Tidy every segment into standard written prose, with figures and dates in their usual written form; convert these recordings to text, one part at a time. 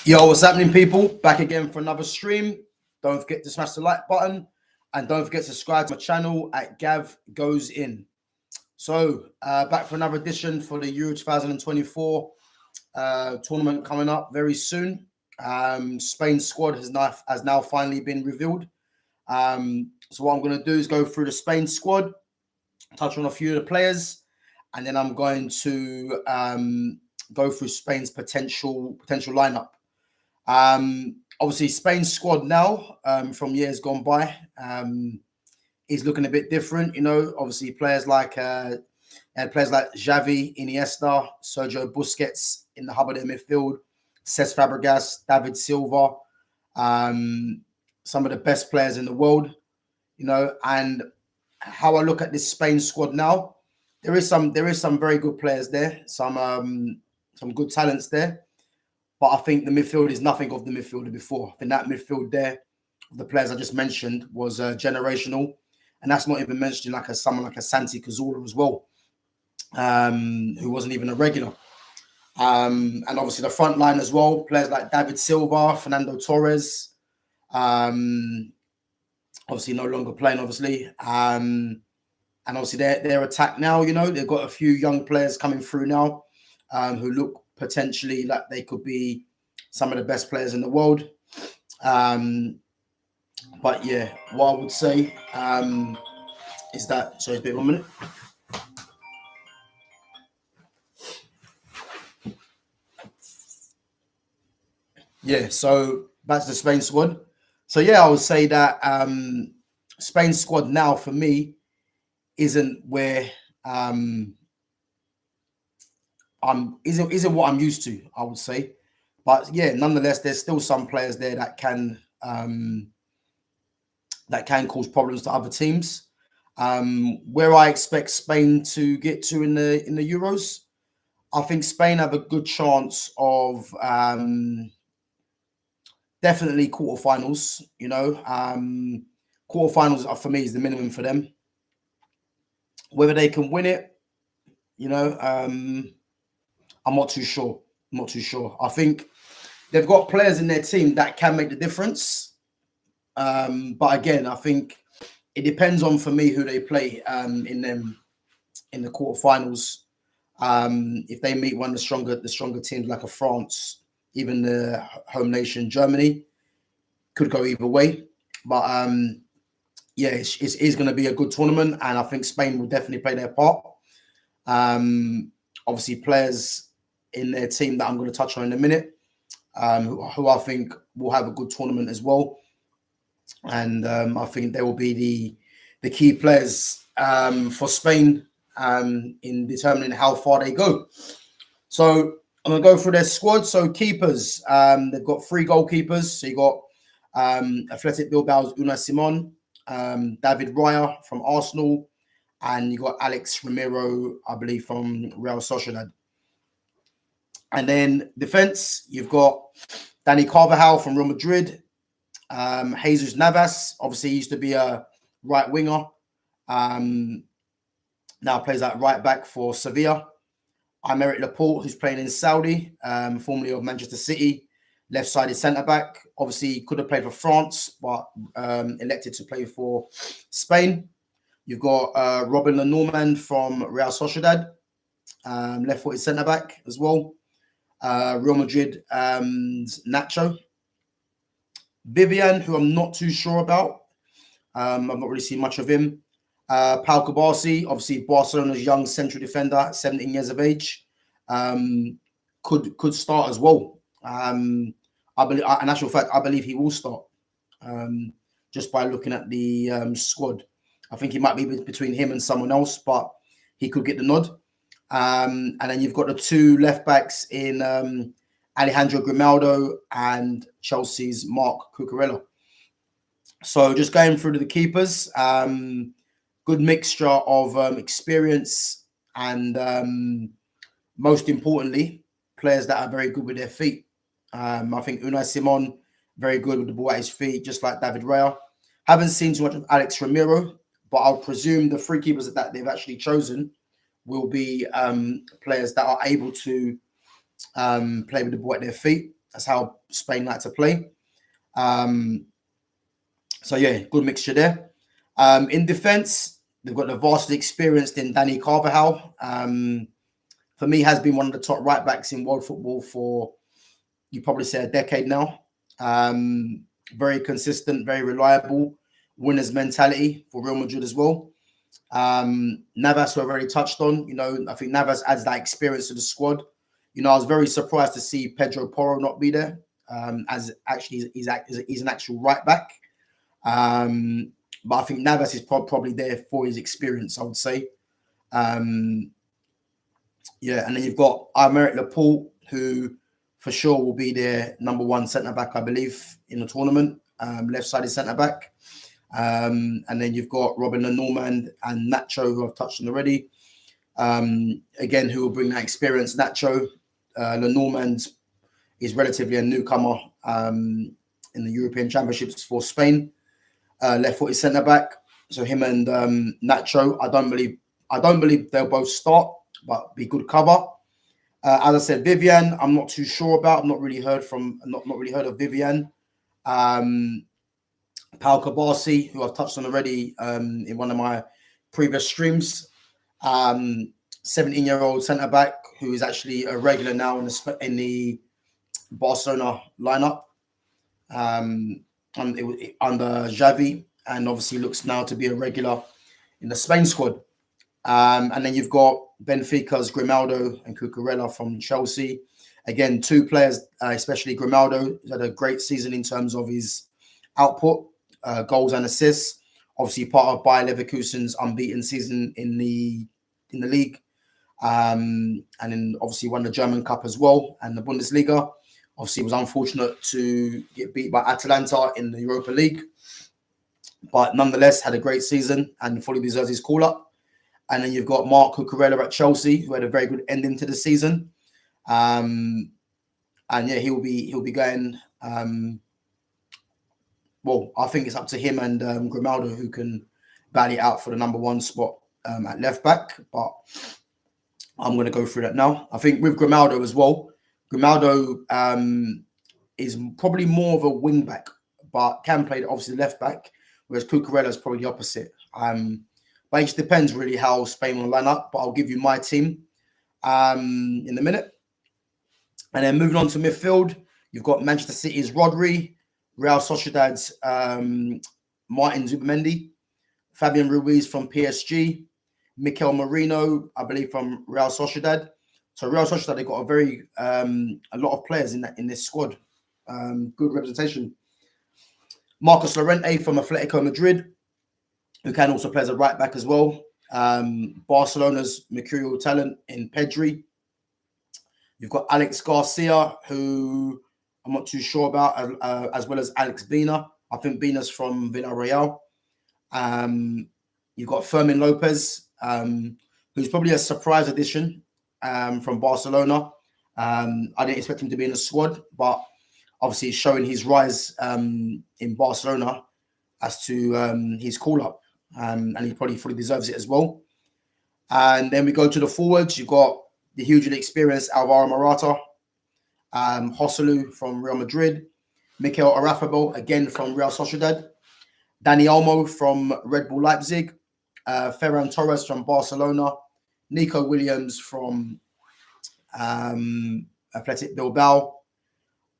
Yo, what's happening, people? Back again for another stream. Don't forget to smash the like button and don't forget to subscribe to my channel at Gav Goes In. So, back for another edition for the Euro 2024 tournament coming up very soon. Spain's squad has now finally been revealed. So, what I'm going to do is go through the Spain squad, touch on a few of the players, and then I'm going to go through Spain's potential lineup. Obviously, Spain's squad now from years gone by is looking a bit different. You know, obviously players like Xavi, Iniesta, Sergio Busquets in the hub of their midfield, Cesc Fabregas, David Silva, some of the best players in the world. You know, and how I look at this Spain squad now, there is some very good players there, some good talents there. But I think the midfield is nothing of the midfielder before. I think that midfield there, the players I just mentioned, was generational. And that's not even mentioning someone like a Santi Cazorla as well, who wasn't even a regular. And obviously the front line as well, players like David Silva, Fernando Torres, obviously no longer playing, obviously. And obviously their attack now, you know, they've got a few young players coming through now who look potentially like they could be some of the best players in the world. But yeah, what I would say is that, sorry, it's been 1 minute. Yeah, so that's the Spain squad. So yeah, I would say that Spain squad now for me isn't where isn't what I'm used to, I would say. But yeah, nonetheless, there's still some players there that can cause problems to other teams. Where I expect Spain to get to in the Euros, I think Spain have a good chance of definitely quarterfinals. You know, quarterfinals for me is the minimum for them. Whether they can win it, you know, I'm not too sure. I think they've got players in their team that can make the difference. But again, I think it depends on, for me, who they play in the quarterfinals. If they meet one of the stronger teams like a France, even the home nation Germany, could go either way. But yeah, it is going to be a good tournament, and I think Spain will definitely play their part. Obviously, players in their team that I'm going to touch on in a minute, who I think will have a good tournament as well. And I think they will be the key players for Spain in determining how far they go. So I'm going to go through their squad. So keepers, they've got 3 goalkeepers. So you got Athletic Bilbao's Unai Simon, David Raya from Arsenal, and you got Alex Ramiro, I believe, from Real Sociedad. And then defense, you've got Dani Carvajal from Real Madrid, Jesus Navas, obviously he used to be a right winger, now plays at right back for Sevilla. Aymeric Laporte, who's playing in Saudi, formerly of Manchester City, left-sided centre-back. Obviously, he could have played for France, but elected to play for Spain. You've got Robin Lenormand from Real Sociedad, left-footed centre-back as well. Real Madrid, Nacho. Vivian, who I'm not too sure about. I've not really seen much of him. Pau Cubarsí, obviously Barcelona's young central defender, 17 years of age, could start as well. I believe, in actual fact, I believe he will start just by looking at the squad. I think he might be between him and someone else, but he could get the nod. And then you've got the 2 left backs in Alejandro Grimaldo and Chelsea's Marc Cucurella. So just going through to the keepers, good mixture of experience and most importantly, players that are very good with their feet. I think Unai Simon, very good with the ball at his feet, just like David Raya. Haven't seen too much of Alex Ramiro, but I'll presume the 3 keepers that they've actually chosen will be players that are able to play with the ball at their feet. That's how Spain like to play. So yeah, good mixture there. In defence, they've got the vastly experienced in Dani Carvajal. For me, has been one of the top right backs in world football for, you probably say, a decade now. Very consistent, very reliable, winner's mentality for Real Madrid as well. Navas, who I've already touched on, I think Navas adds that experience to the squad. I was very surprised to see Pedro Porro not be there, as actually he's an actual right back. But I think Navas is probably there for his experience, I would say. And then you've got Aymeric Laporte, who for sure will be their number one centre-back, I believe, in the tournament, left-sided centre-back. And then you've got Robin Lenormand and Nacho, who I've touched on already. Again, who will bring that experience. Nacho, Lenormand is relatively a newcomer in the European Championships for Spain. Left-footed centre-back. So him and Nacho, I don't believe they'll both start, but be good cover. As I said, Vivian, I'm not too sure about. I've not really heard of Vivian. Pau Kabasi, who I've touched on already in one of my previous streams. 17-year-old centre-back who is actually a regular now in the Barcelona lineup under Xavi, and obviously looks now to be a regular in the Spain squad. And then you've got Benfica's Grimaldo and Cucurella from Chelsea. Again, two players, especially Grimaldo, who's had a great season in terms of his output, goals and assists. Obviously, part of Bayer Leverkusen's unbeaten season in the league, and then obviously won the German Cup as well and the Bundesliga. Obviously, was unfortunate to get beat by Atalanta in the Europa League, but nonetheless had a great season and fully deserves his call up. And then you've got Marc Cucurella at Chelsea, who had a very good ending to the season. And yeah, he'll be going. Well, I think it's up to him and Grimaldo, who can battle it out for the number one spot at left back. But I'm going to go through that now. I think with Grimaldo as well, Grimaldo is probably more of a wing back, but can play obviously left back, whereas Cucurella is probably the opposite. But it just depends really how Spain will line up. But I'll give you my team in a minute. And then moving on to midfield, you've got Manchester City's Rodri, Real Sociedad's Martin Zubimendi, Fabian Ruiz from PSG, Mikel Merino, I believe, from Real Sociedad. So Real Sociedad, they've got a lot of players in this squad. Good representation. Marcos Llorente from Atletico Madrid, who can also play as a right back as well. Barcelona's mercurial talent in Pedri. You've got Alex Garcia, who I'm not too sure about, as well as Alex Bina. I think Bina's from Villarreal. You've got Fermin Lopez, who's probably a surprise addition from Barcelona. I didn't expect him to be in the squad, but obviously he's showing his rise in Barcelona as to his call-up. And he probably fully deserves it as well. And then we go to the forwards. You've got the hugely experienced Alvaro Morata, Joselu from Real Madrid, Mikel Oyarzabal, again from Real Sociedad, Dani Olmo from Red Bull Leipzig, Ferran Torres from Barcelona, Nico Williams from Athletic Bilbao,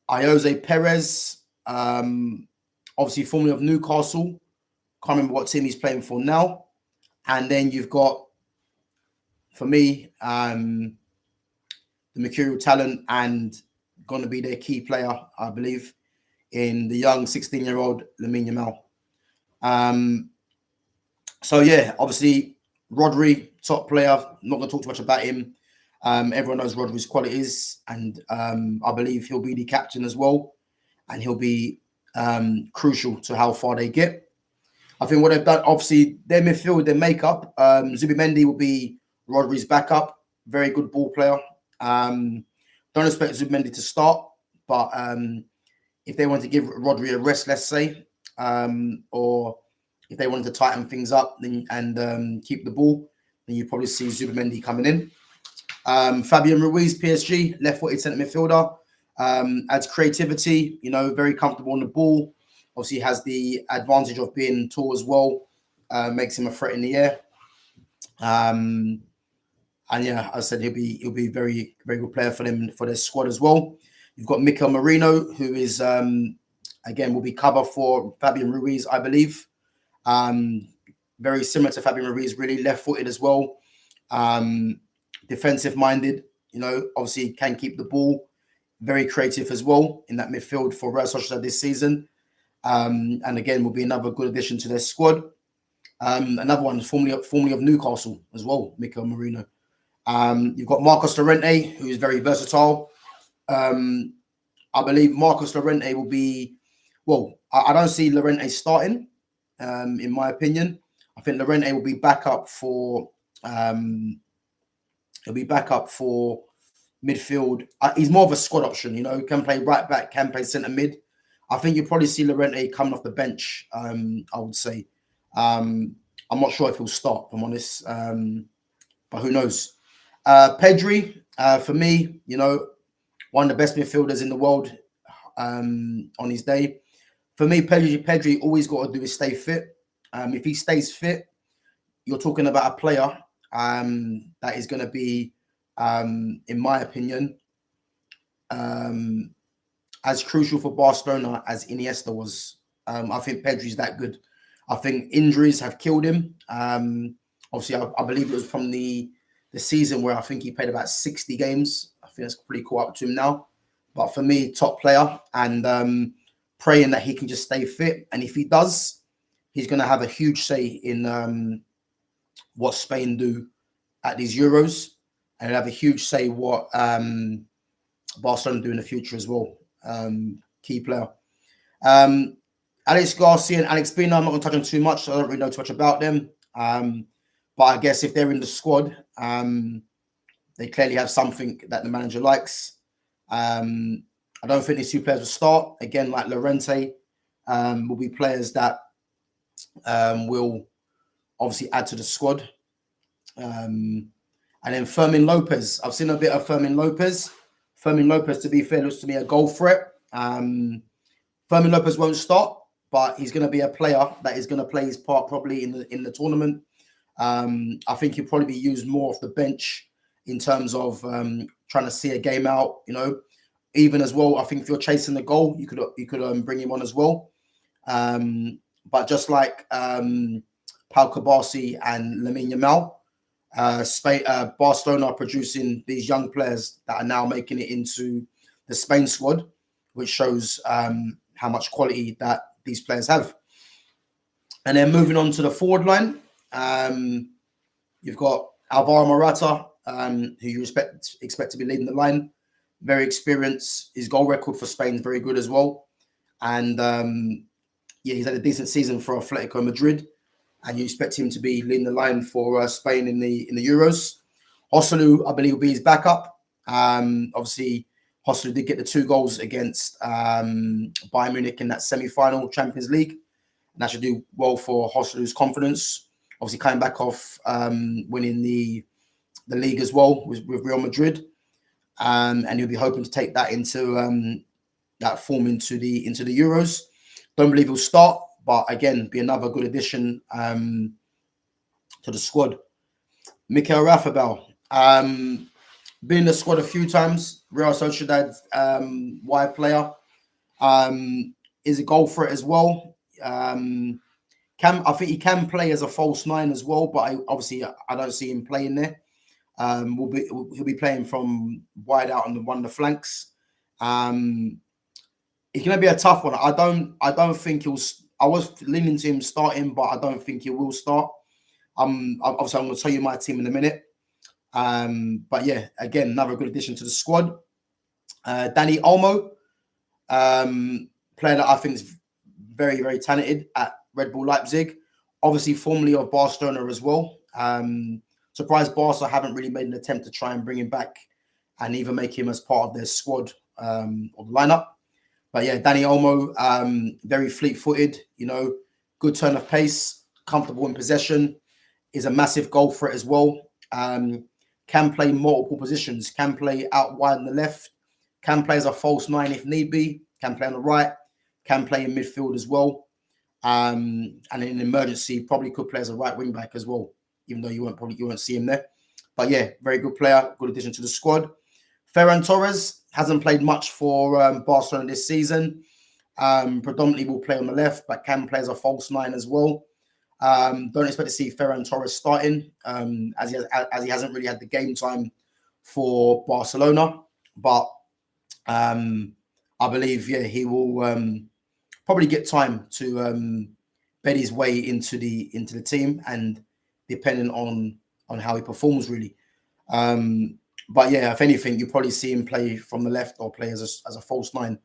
Ayoze Perez, obviously formerly of Newcastle. Can't remember what team he's playing for now. And then you've got, for me, the mercurial talent and going to be their key player, I believe, in the young 16-year-old Lamine Yamal. So yeah, obviously Rodri, top player. Not going to talk too much about him. Everyone knows Rodri's qualities, and I believe he'll be the captain as well, and he'll be crucial to how far they get. I think what they've done, obviously, their midfield, their makeup. Zubimendi will be Rodri's backup. Very good ball player. Don't expect Zubimendi to start, but if they want to give Rodri a rest, let's say, or if they wanted to tighten things up and keep the ball, then you probably see Zubimendi coming in. Fabian Ruiz, PSG, left-footed centre midfielder. Adds creativity, very comfortable on the ball. Obviously has the advantage of being tall as well. Makes him a threat in the air. And yeah, as I said, he'll be very, very good player for them, for their squad as well. You've got Mikel Merino, who is again will be cover for Fabian Ruiz, I believe. Very similar to Fabian Ruiz, really left-footed as well. Defensive minded, obviously can keep the ball. Very creative as well in that midfield for Real Sociedad this season. And again, will be another good addition to their squad. Another one, formerly of Newcastle as well, Mikel Merino. You've got Marcos Llorente, who is very versatile. I believe Marcos Llorente will be, I don't see Llorente starting, in my opinion. I think Llorente will be backup for, midfield. He's more of a squad option, can play right back, can play centre mid. I think you'll probably see Llorente coming off the bench, I would say. I'm not sure if he'll start, if I'm honest, but who knows. Pedri, for me, one of the best midfielders in the world on his day. For me, Pedri always got to do is stay fit. If he stays fit, you're talking about a player that is going to be, in my opinion, as crucial for Barcelona as Iniesta was. I think Pedri's that good. I think injuries have killed him. Obviously, I believe it was from the season where I think he played about 60 games. I think that's pretty caught up to him now. But for me, top player, and praying that he can just stay fit. And if he does, he's going to have a huge say in what Spain do at these Euros, and he'll have a huge say what Barcelona do in the future as well. Key player. Alex Garcia and Alex Pina, I'm not going to touch on too much. I don't really know too much about them. But I guess if they're in the squad, they clearly have something that the manager likes. I don't think these two players will start. Again, like Llorente, will be players that will obviously add to the squad. And then Fermin Lopez. I've seen a bit of Fermin Lopez. Fermin Lopez, to be fair, looks to me a goal threat. Fermin Lopez won't start, but he's going to be a player that is going to play his part probably in the tournament. I think he'll probably be used more off the bench in terms of trying to see a game out. Even as well, I think if you're chasing the goal, you could bring him on as well. But just like Pau Cubarsí and Lamine Yamal, Barcelona are producing these young players that are now making it into the Spain squad, which shows how much quality that these players have. And then moving on to the forward line, you've got Alvaro Morata, who you expect to be leading the line. Very experienced. His goal record for Spain is very good as well. And he's had a decent season for Atletico Madrid. And you expect him to be leading the line for Spain in the Euros. Joselu, I believe, will be his backup. Obviously, Joselu did get the 2 goals against Bayern Munich in that semi-final Champions League. And that should do well for Joselu's confidence. Obviously, coming back off winning the league as well with Real Madrid. And he'll be hoping to take that into that form into the Euros. Don't believe he'll start, but again, be another good addition to the squad. Mikel Oyarzabal, been in the squad a few times. Real Sociedad wide player, is a goal threat as well. I think he can play as a false 9 as well, but I don't see him playing there. He'll be playing from wide out on one of the flanks. It's going to be a tough one. I don't think he'll. I was leaning to him starting, but I don't think he will start. Obviously, I'm going to tell you my team in a minute. But yeah, again, another good addition to the squad. Dani Olmo, player that I think is very, very talented at Red Bull Leipzig. Obviously, formerly of Barcelona as well. Surprised Barca haven't really made an attempt to try and bring him back and even make him as part of their squad or the lineup. But yeah, Dani Olmo, very fleet-footed, good turn of pace, comfortable in possession, is a massive goal threat as well. can play multiple positions, can play out wide on the left, can play as a false nine if need be, can play on the right, can play in midfield as well. And in an emergency, probably could play as a right wing back as well, even though you won't see him there. But yeah, very good player, good addition to the squad. Ferran Torres hasn't played much for Barcelona this season. Predominantly will play on the left, but can play as a false nine as well. Don't expect to see Ferran Torres starting, as he hasn't really had the game time for Barcelona. But I believe, yeah, he will probably get time to bed his way into the team, and depending on how he performs, really. But yeah, if anything, you probably see him play from the left or play as a false nine,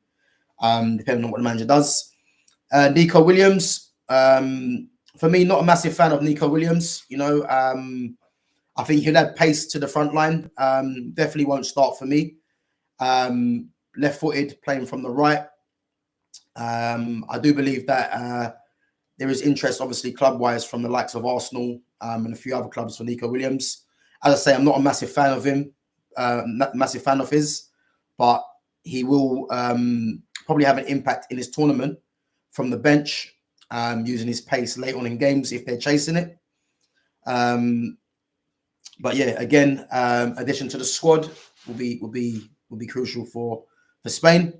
depending on what the manager does. Nico Williams, for me, not a massive fan of Nico Williams. You know, I think he'll add pace to the front line. Definitely won't start for me. Left-footed, playing from the right. I do believe that there is interest, obviously, club-wise, from the likes of Arsenal and a few other clubs for Nico Williams. As I say, I'm not a massive fan of him, massive fan of his, but he will probably have an impact in his tournament from the bench, using his pace late on in games if they're chasing it. But yeah, again, addition to the squad will be crucial for Spain.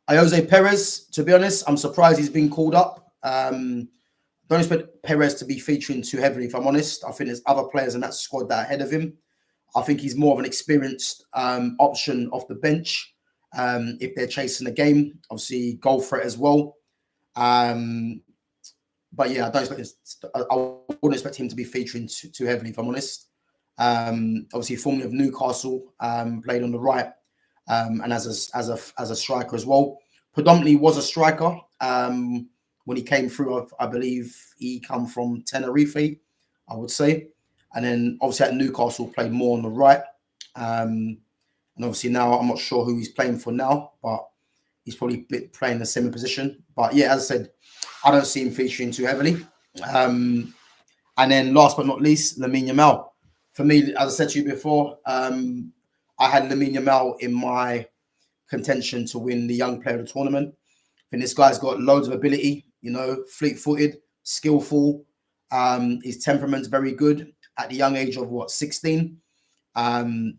Jose Perez, to be honest, I'm surprised he's been called up. Don't expect Perez to be featuring too heavily, if I'm honest. I think there's other players in that squad that are ahead of him. I think he's more of an experienced option off the bench if they're chasing the game. Obviously, goal threat as well. But yeah, I wouldn't expect him to be featuring too heavily, if I'm honest. Obviously, formerly of Newcastle, played on the right, and as a striker as well. Predominantly was a striker. When he came through, I believe he come from Tenerife, I would say. And then obviously at Newcastle played more on the right. And obviously now I'm not sure who he's playing for now, but he's probably playing the same position. But yeah, as I said, I don't see him featuring too heavily. And then last but not least, Lamine Yamal. For me, as I said to you before, I had Lamine Yamal in my contention to win the Young Player of the Tournament. I think this guy's got loads of ability, you know, fleet-footed, skillful. His temperament's very good at the young age of, 16? And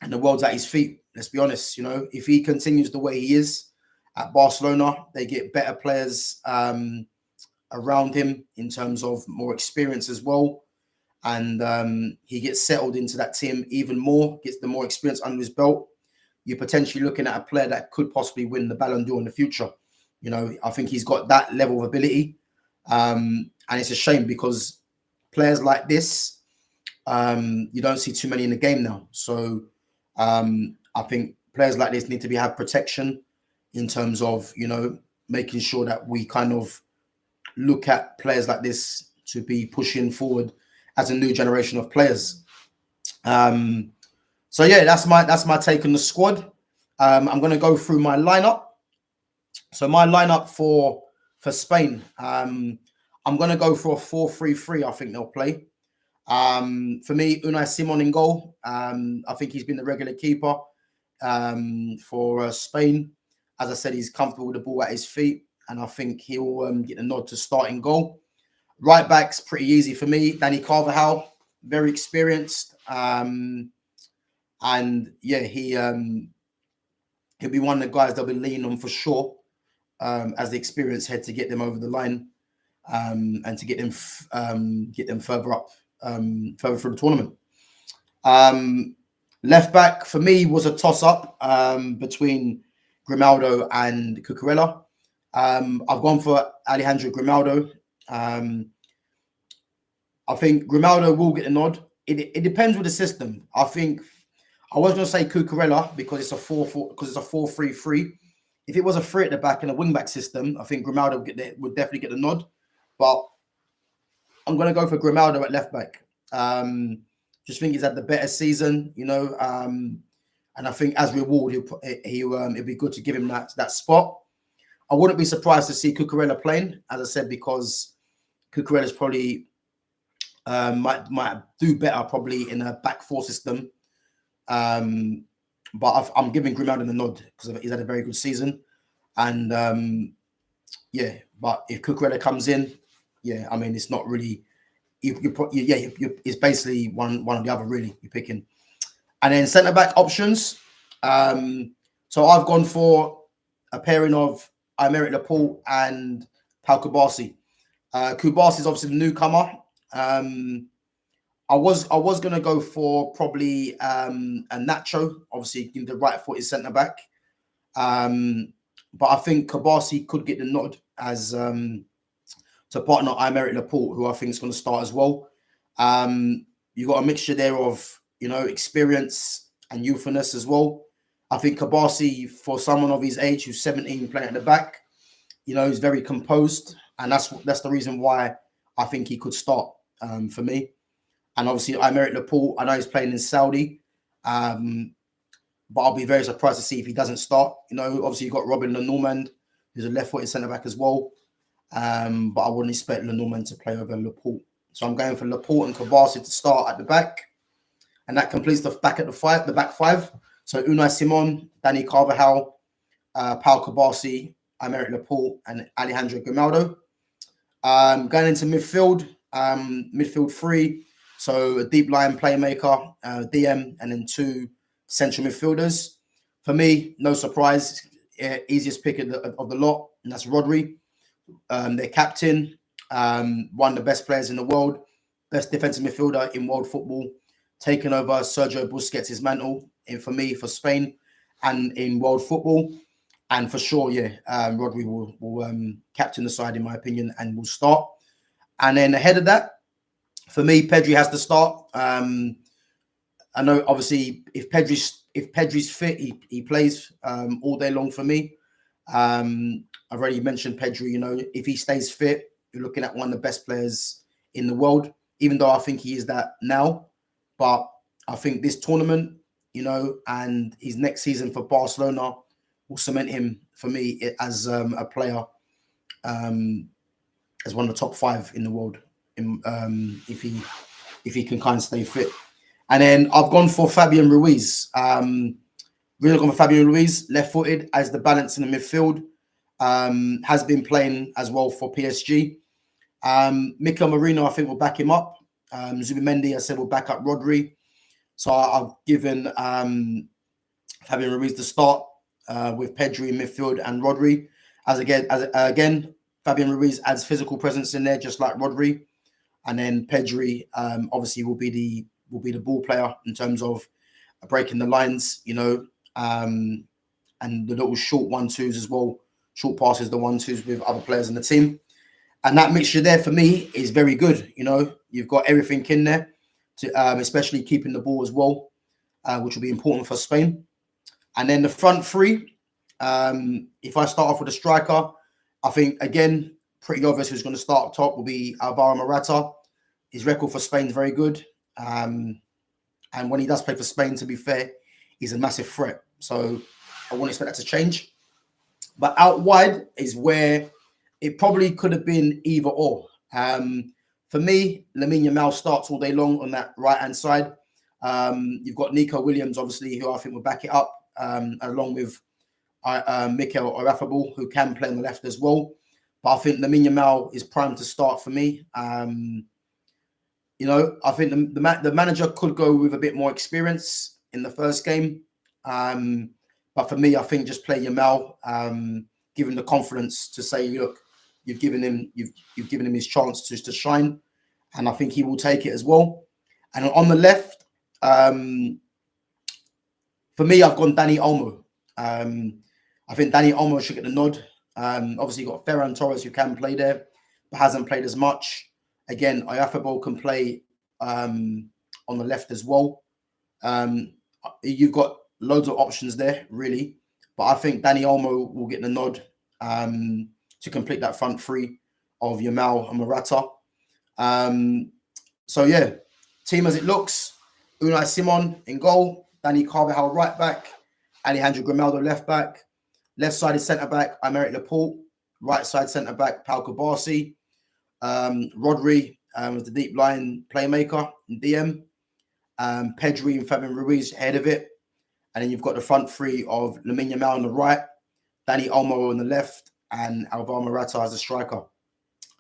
the world's at his feet, let's be honest. You know, if he continues the way he is at Barcelona, they get better players around him in terms of more experience as well. And he gets settled into that team even more, gets the more experience under his belt. You're potentially looking at a player that could possibly win the Ballon d'Or in the future. You know, I think he's got that level of ability. And it's a shame because players like this, you don't see too many in the game now. So I think players like this need to have protection in terms of, you know, making sure that we kind of look at players like this to be pushing forward as a new generation of players. So yeah, that's my take on the squad. I'm going to go through my lineup. So my lineup for Spain, I'm going to go for a 4-3-3. I think they'll play. For me, Unai Simon in goal. I think he's been the regular keeper for Spain. As I said, he's comfortable with the ball at his feet, and I think he'll get a nod to start in goal. Right back's pretty easy for me. Dani Carvajal, very experienced. And yeah, he'll be one of the guys they'll be leaning on for sure as the experienced head to get them over the line and to get them further up, further through the tournament. Left back for me was a toss-up between Grimaldo and Cucurella. I've gone for Alejandro Grimaldo. I think Grimaldo will get a nod. It depends with the system. I think I was going to say Cucurella because it's a 4-3-3. If it was a 3 at the back and a wing back system, I think Grimaldo would definitely get the nod. But I'm going to go for Grimaldo at left back. Just think he's had the better season, you know. And I think as reward, it'd be good to give him that spot. I wouldn't be surprised to see Cucurella playing, as I said, because Cucurella is probably might do better probably in a back four system. But I'm giving Grimaldo the nod because he's had a very good season. And yeah, but if Cucurella comes in, yeah, I mean, it's not really, it's basically one or the other, really, you're picking. And then centre back options. So I've gone for a pairing of Aymeric Laporte and Pau Kubasi. Kubasi is obviously the newcomer. I was gonna go for probably a Nacho, obviously the right footed centre back. But I think Kubasi could get the nod as to partner Aymeric Laporte, who I think is going to start as well. You've got a mixture there of, you know, experience and youthfulness as well. I think Kubasi, for someone of his age who's 17 playing at the back, you know, he's very composed, and that's the reason why I think he could start for me. And obviously, Aymeric Laporte, I know he's playing in Saudi, but I'll be very surprised to see if he doesn't start. You know, obviously you've got Robin Lenormand, who's a left-footed centre-back as well. But I wouldn't expect Lenormand to play over Laporte. So I'm going for Laporte and Kubasi to start at the back. And that completes the back five. So Unai Simon, Dani Carvajal, Pau Kubasi, Aymeric Laporte, and Alejandro Grimaldo. Going into midfield, midfield three. So a deep line playmaker, DM, and then two central midfielders. For me, no surprise, easiest pick of the lot, and that's Rodri. Their captain, one of the best players in the world, best defensive midfielder in world football, taking over Sergio Busquets' mantle for me, for Spain, and in world football. And for sure, yeah, Rodri will captain the side, in my opinion, and will start. And then ahead of that, for me, Pedri has to start. I know, obviously, if Pedri's fit, he plays all day long for me. I've already mentioned Pedri. You know, if he stays fit, you're looking at one of the best players in the world, even though I think he is that now. But I think this tournament, you know, and his next season for Barcelona will cement him, for me, as a player, as one of the top five in the world, if he can kind of stay fit. And then I've gone for Fabian Ruiz. Really gone for Fabian Ruiz, left-footed, as the balance in the midfield. Has been playing as well for PSG. Mikel Merino, I think, will back him up. Zubimendi, I said, will back up Rodri. So I've given Fabian Ruiz the start with Pedri in midfield and Rodri. Again, Fabian Ruiz adds physical presence in there, just like Rodri. And then Pedri, obviously, will be the ball player in terms of breaking the lines, you know, and the little short 1-2s as well. Short passes, the 1-2s with other players in the team. And that mixture there for me is very good. You know, you've got everything in there, to especially keeping the ball as well, which will be important for Spain. And then the front three, if I start off with a striker, I think, again, pretty obvious who's going to start up top will be Alvaro Morata. His record for Spain is very good. And when he does play for Spain, to be fair, he's a massive threat. So I wouldn't expect that to change. But out wide is where it probably could have been either or. For me, Lamine Yamal starts all day long on that right-hand side. You've got Nico Williams, obviously, who I think will back it up, along with Mikel Oyarzabal, who can play on the left as well. But I think Lamine Yamal is primed to start for me. You know, I think the manager could go with a bit more experience in the first game. But for me, I think just play Yamal, give him the confidence to say, look, you've given him his chance to shine, and I think he will take it as well. And on the left, for me, I've gone Dani Olmo. I think Dani Olmo should get the nod. Obviously, you've got Ferran Torres, who can play there, but hasn't played as much. Again, Oyarzabal can play on the left as well. You've got loads of options there, really. But I think Dani Olmo will get the nod to complete that front three of Yamal and Morata. So, yeah, team as it looks. Unai Simon in goal. Dani Carvajal right back. Alejandro Grimaldo left back. Left side is centre back, Aymeric Laporte. Right side centre back, Pau Kubasi. Rodri was the deep line playmaker in DM. Pedri and Fabian Ruiz ahead of it. And then you've got the front three of Lamine Yamal on the right, Dani Olmo on the left, and Alvaro Morata as a striker.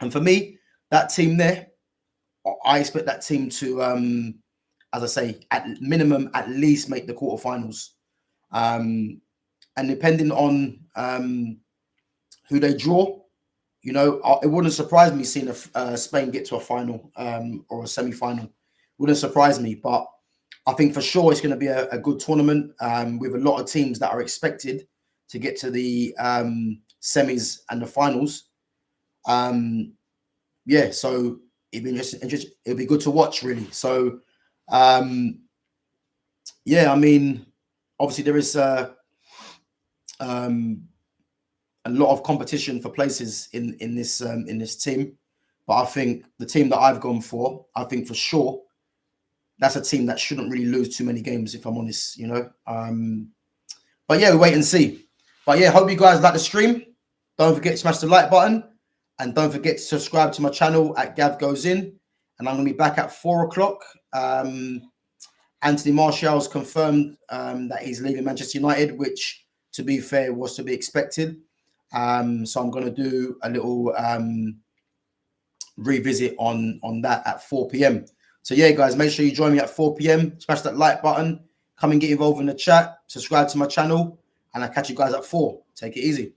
And for me, that team there, I expect that team to, as I say, at minimum, at least make the quarterfinals. And depending on who they draw, you know, it wouldn't surprise me seeing Spain get to a final or a semi-final. Wouldn't surprise me, but I think for sure it's going to be a good tournament with a lot of teams that are expected to get to the semis and the finals. Yeah, so it'd be interesting. It'll be good to watch, really. So, yeah, I mean, obviously there is a lot of competition for places in this team, but I think the team that I've gone for, I think for sure, that's a team that shouldn't really lose too many games, if I'm honest, you know. But yeah, we wait and see. But yeah, hope you guys like the stream. Don't forget to smash the like button, and don't forget to subscribe to my channel at Gav Goes In. And I'm going to be back at 4 o'clock. Anthony Martial's confirmed that he's leaving Manchester United, which, to be fair, was to be expected. So I'm going to do a little revisit on that at 4 p.m. So yeah, guys, make sure you join me at 4 p.m. Smash that like button. Come and get involved in the chat. Subscribe to my channel. And I'll catch you guys at 4. Take it easy.